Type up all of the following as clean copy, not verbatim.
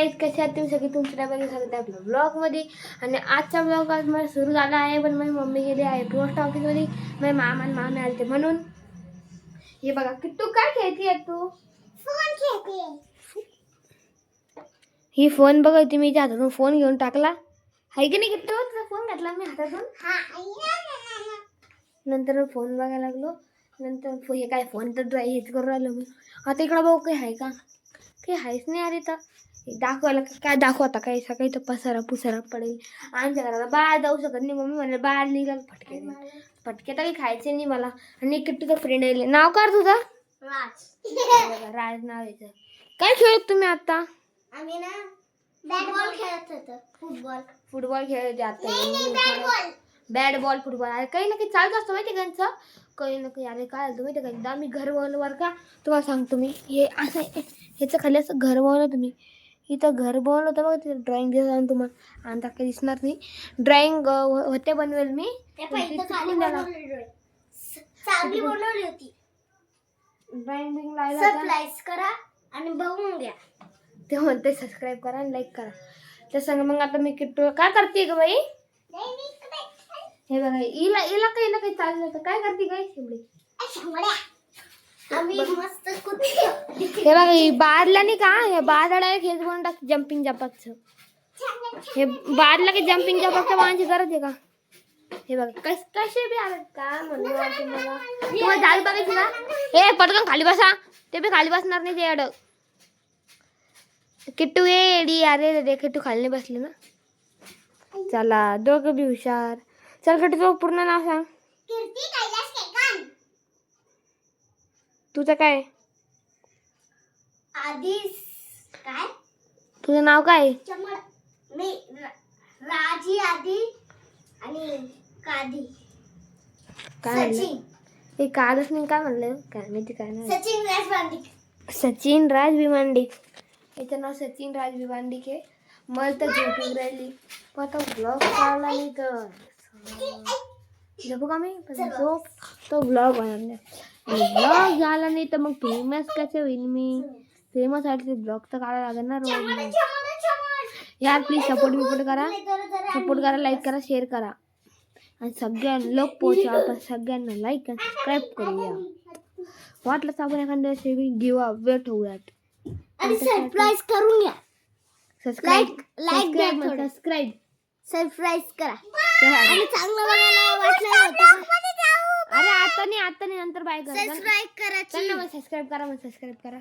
Guys, कसे आहात तुम्ही सगळे? तुमच्या सगळं आपल्या ब्लॉगमध्ये. आणि आजचा ब्लॉग आज मला सुरू झाला आहे, पण माझी मम्मी गेली आहे पोस्ट ऑफिसमध्ये. माझे मामा आणि मामी आले म्हणून. हे बघा किट्टू, काय खेळतीये तू? फोन खेळते. ही फोन बघा, ती मी हातातून फोन घेऊन टाकला. हाय की नाही किट्टू? तुझा फोन घातला मी हातातून. नंतर फोन बघायला लागलो. नंतर हे काय फोन तर हेच करून राहिलो मी. आता इकडं बघू काही आहे का? काही आहेच नाही. अरे तर दाखवायला काय दाखवू आता? काही सकाळी तर पसारा पुसारा पडेल. आमच्या घराला बाहेर जाऊ शकत नाही. मम्मी म्हणलं बाहेर निघाल फटके फटके तरी खायचे नाही मला. आणि किट्टूचं फ्रेंड येईल. नाव काय तुझं? राज. राज नाव यायचं. काय खेळत तुम्ही आता? आम्ही ना बॅट खेळत होतो. फुटबॉल खेळत आता. Bat ball football. अरे काही ना काही चालत असतं माहिती त्यांचं. काही ना काही. अरे काय झालं माहिती का? एकदा मी घर बनवलं का, तुम्हाला सांगतो मी. हे असं ह्याचं खाली असं घर बनवलं तुम्ही. इथं घर बनवलं होतं बघा. तिथं ड्रॉइंग दिसणार तुम्हाला. आता काही दिसणार नाही. ड्रॉइंग होते बनवेल मी. चांगली बनवली होती. ड्रॉइंग बिंग लावलं सबस्क्राईब करा आणि बघून घ्या. ते म्हणते सबस्क्राईब करा आणि लाईक करा. त्या संग मग आता मी किट्टू काय करते ग बाई? हे बघा, हिला काही ना काही चाललं होतं. काय करते काय शिमडी? आम्ही मस्त हे बघा, ही बादला नाही का, हे बादला खेळ बनवून टाक जम्पिंग जपाचं. हे बादला की जम्पिंग जपाच्या बाळांची गरज आहे का? हे बघा कसे बी आले काय म्हणलं तुम्हाला. तुम्हाला जाल बघायची का? हे पटकन खाली बसा. ते बी खाली बसणार नाही ते अड. किट्टू ये एडी. अरे रे किट्टू खाली नाही बसले ना. चला दोघं बी हुशार. चल किट्टू तुझं पूर्ण नाव सांग. कीर्ती कैलास केकान. तुझं काय? आधी काय? तुझं नाव काय? मी राजी आधी आणि कादी. काय म्हणलं? सचिन. हे कालच नाही काय म्हणलं? काय माहिती काय नाही. सचिन राज बांडिक. सचिन राज भिवांडिक. याचं नाव सचिन राज भिवांडिक आहे. मला तर झोपून राहिली. पण आता ब्लॉग काढला नाही तर झोपू का मी? झोप तो ब्लॉग बनवला. ब्लॉग झाला नाही तर मग फेमस कसे होईल मी? फेमस आहे ब्लॉग तर काढायला लागेल ना रोज. यार प्लीज सपोर्ट करा. सपोर्ट करा, लाईक करा, शेअर करा. आणि सगळ्यांना लोक पोहोचा. आपण सगळ्यांना लाईक आणि सबस्क्राईब करूया. वाटलं तर आपण एखाद्या सेविंग गिव्ह अवे ठेवूयात. आणि सरप्राईज करून घ्या. सबस्क्राईब करा. आणि चांगलं बघायला वाटलं होतं. अरे आता नाही नंतर बाय करा. सबस्क्राईब करा. सबस्क्राईब करा. सबस्क्राईब करा.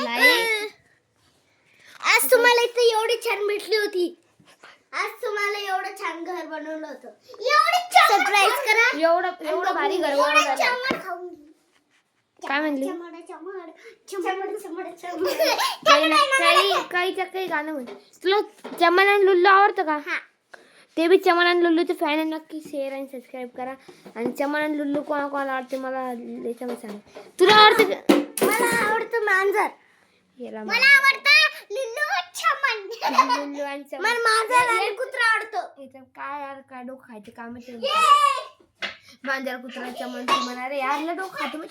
लाईक. आज तुम्हाला इथे एवढी छान भेटली होती. आज तुम्हाला एवढं छान घर बनवलं होतं. सरप्राईज करा. एवढं भारी घर बनवलं. काय म्हणली? काही गाणं म्हण. तुला चमन आणि लुल्लू आवडतं का? ते बी चमन आणि लुल्लूचे फॅन आहे. नक्की शेअर आणि सबस्क्राईब करा. आणि चमन आणि लुल्लू कोणाला आवडते मला याच्यामध्ये सांग. तुला आवडतं का? मला आवडतं मांजर. मला आवडतं लुल्लू चमन. लुल्लू आणि चमन. मला मांजर आणि कुत्रा आवडतं. काय यार काय डोकं खायचे काम मांजर कुत्रा चमन चमन. अरे यार लय डोकं खातो मी.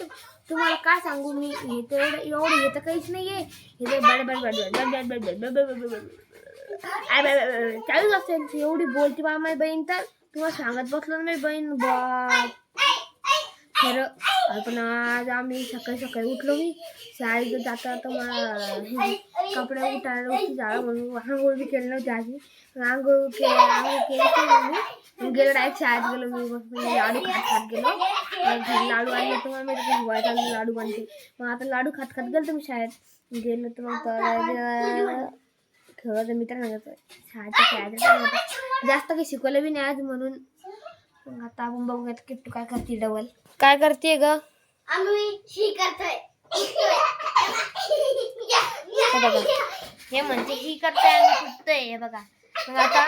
तुम्हाला काय सांगू मी? हे तर एवढं हे तर काहीच नाहीये. हे तर चालूच असते. एवढी बोलती बा माझी बहीण. तर तुम्हाला सांगत बसलो ना माझी बहीण बा खरं. पण आज आम्ही सकाळी उठलो. मी शाळेत जाता मला कपडे उठायला झालं म्हणून आंघोळ बी केलं नव्हती आधी. आंघोळ केली मी गेलो डायरेक्ट शाळेत गेलो. मी लाडू खात गेलो. घरी लाडू आणले तर मग मी लाडू बनते. मग आता लाडू खात गेलो तर मी शाळेत गेलो तर मग खेळत मित्रांना शाळेत जास्त काही शिकवलं बी नाही आज म्हणून. मग आता आपण बघूयात किट्टू काय करते. डबल काय करते ग? आम्ही शिकतोय. बघा हे म्हणते ही करताय आणि कुठतोय. हे बघा मग आता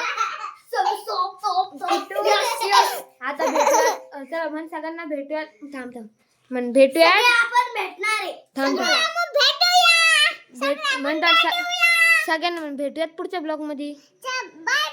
आता भेटूया. चला म्हण सगळ्यांना भेटूया. थांब म्हण भेटूया. आपण भेटणार आहे. थांब भेटूया. म्हणतात सगळ्यांना म्हण भेटूयात पुढच्या ब्लॉग मध्ये. बाय.